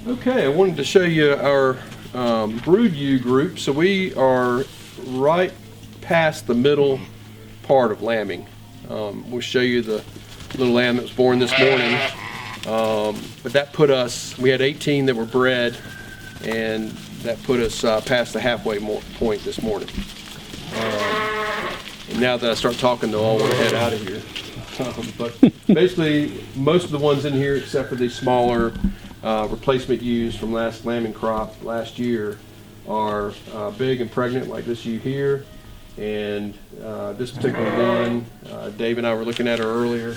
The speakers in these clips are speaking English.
Okay, I wanted to show you our brood ewe group. So we are right past the middle part of lambing. We'll show you the little lamb that was born this morning. But that put us, we had 18 that were bred, and that put us past the halfway point this morning. And now that I start talking, they'll all want to head out of here. But basically, most of the ones in here, except for these smaller replacement ewes from last lambing crop last year, are big and pregnant, like this ewe here. And this particular one, Dave and I were looking at her earlier.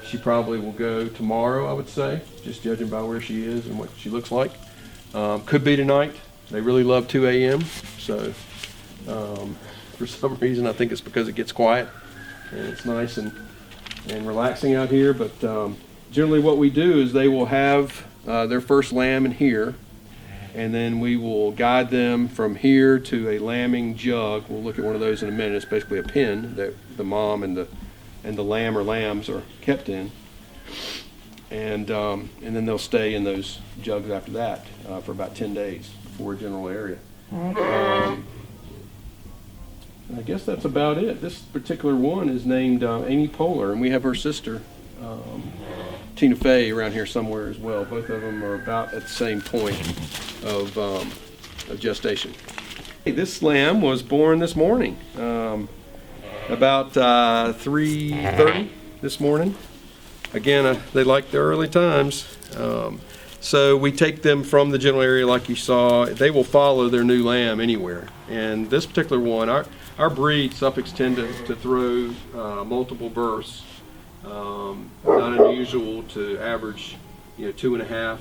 She probably will go tomorrow, I would say, just judging by where she is and what she looks like. Could be tonight. They really love 2 a.m. So for some reason, I think it's because it gets quiet and it's nice and relaxing out here. But generally what we do is they will have their first lamb in here, and then we will guide them from here to a lambing jug. We'll look at one of those in a minute. It's basically a pen that the mom and the lamb or lambs are kept in, and then they'll stay in those jugs after that for about 10 days before a general area. I guess that's about it. This particular one is named Amy Poehler, and we have her sister Tina Fey around here somewhere as well. Both of them are about at the same point of gestation. Hey, this lamb was born this morning, about 3:30 this morning. Again, they like their early times. So we take them from the general area like you saw. They will follow their new lamb anywhere. And this particular one, our breed, Suffolks, tend to throw multiple births. Not unusual to average, 2.5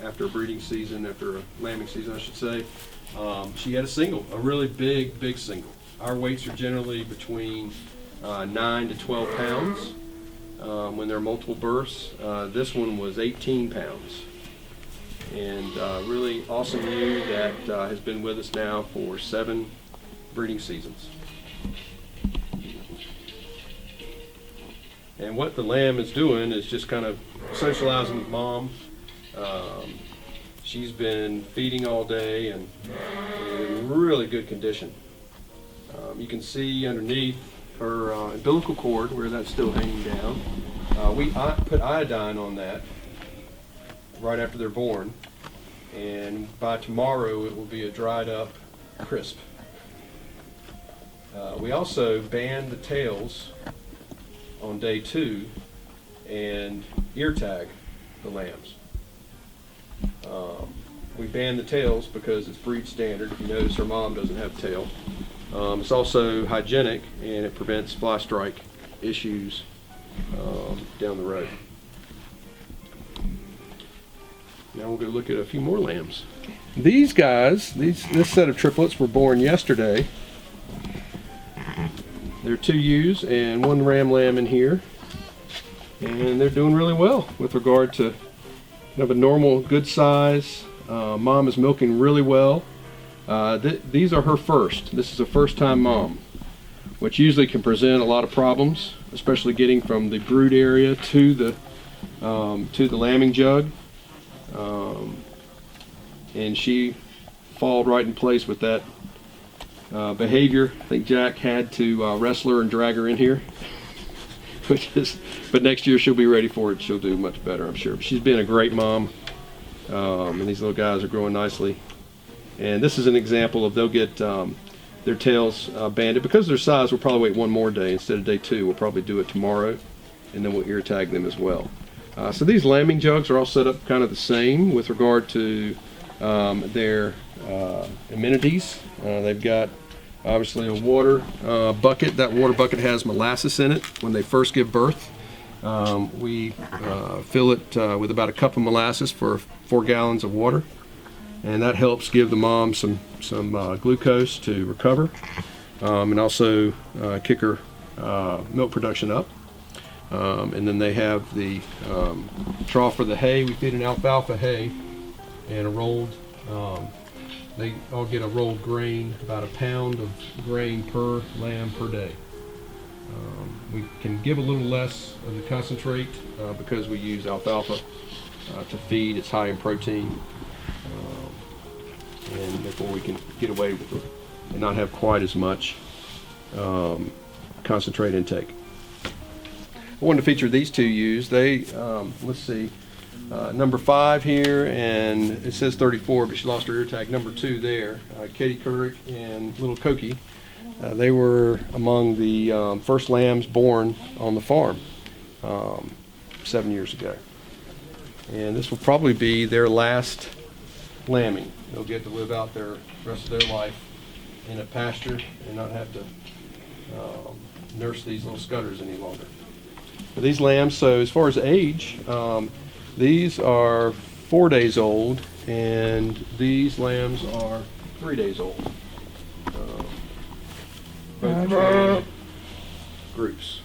after a breeding season, after a lambing season, I should say. She had a really big single. Our weights are generally between 9 to 12 pounds when there are multiple births. This one was 18 pounds. And really awesome ewe that has been with us now for 7 breeding seasons. And what the lamb is doing is just kind of socializing with mom. She's been feeding all day and in really good condition. You can see underneath her umbilical cord where that's still hanging down. We put iodine on that right after they're born, and by tomorrow it will be a dried up crisp. We also band the tails on day 2 and ear tag the lambs. We band the tails because it's breed standard. If you notice, her mom doesn't have a tail. It's also hygienic, and it prevents fly strike issues down the road. Now we'll go look at a few more lambs. These guys, this set of triplets were born yesterday. There are 2 ewes and 1 ram lamb in here, and they're doing really well with regard to a normal, good size. Mom is milking really well. These are her first. This is a first-time mom, which usually can present a lot of problems, especially getting from the brood area to the lambing jug. And she followed right in place with that behavior. I think Jack had to wrestle her and drag her in here, but next year she'll be ready for it. She'll do much better, I'm sure. But she's been a great mom, and these little guys are growing nicely. And this is an example of they'll get their tails banded. Because of their size, we'll probably wait 1 more day instead of day 2. We'll probably do it tomorrow, and then we'll ear tag them as well. So these lambing jugs are all set up kind of the same with regard to their amenities. They've got obviously a water bucket. That water bucket has molasses in it when they first give birth. We fill it with about a cup of molasses for 4 gallons of water, and that helps give the mom some glucose to recover, and also kick her milk production up. And then they have the trough for the hay. We feed an alfalfa hay and a rolled, they all get a rolled grain, about 1 pound of grain per lamb per day. We can give a little less of the concentrate because we use alfalfa to feed. It's high in protein, and therefore we can get away with it and not have quite as much concentrate intake. I wanted to feature these two ewes. They, let's see, number 5 here, and it says 34, but she lost her ear tag. Number 2 there, Katie Couric and little Koki. They were among the first lambs born on the farm 7 years ago. And this will probably be their last lambing. They'll get to live out their rest of their life in a pasture and not have to nurse these little scudders any longer. But these lambs, so as far as age, these are 4 days old, and these lambs are 3 days old. Both trained groups.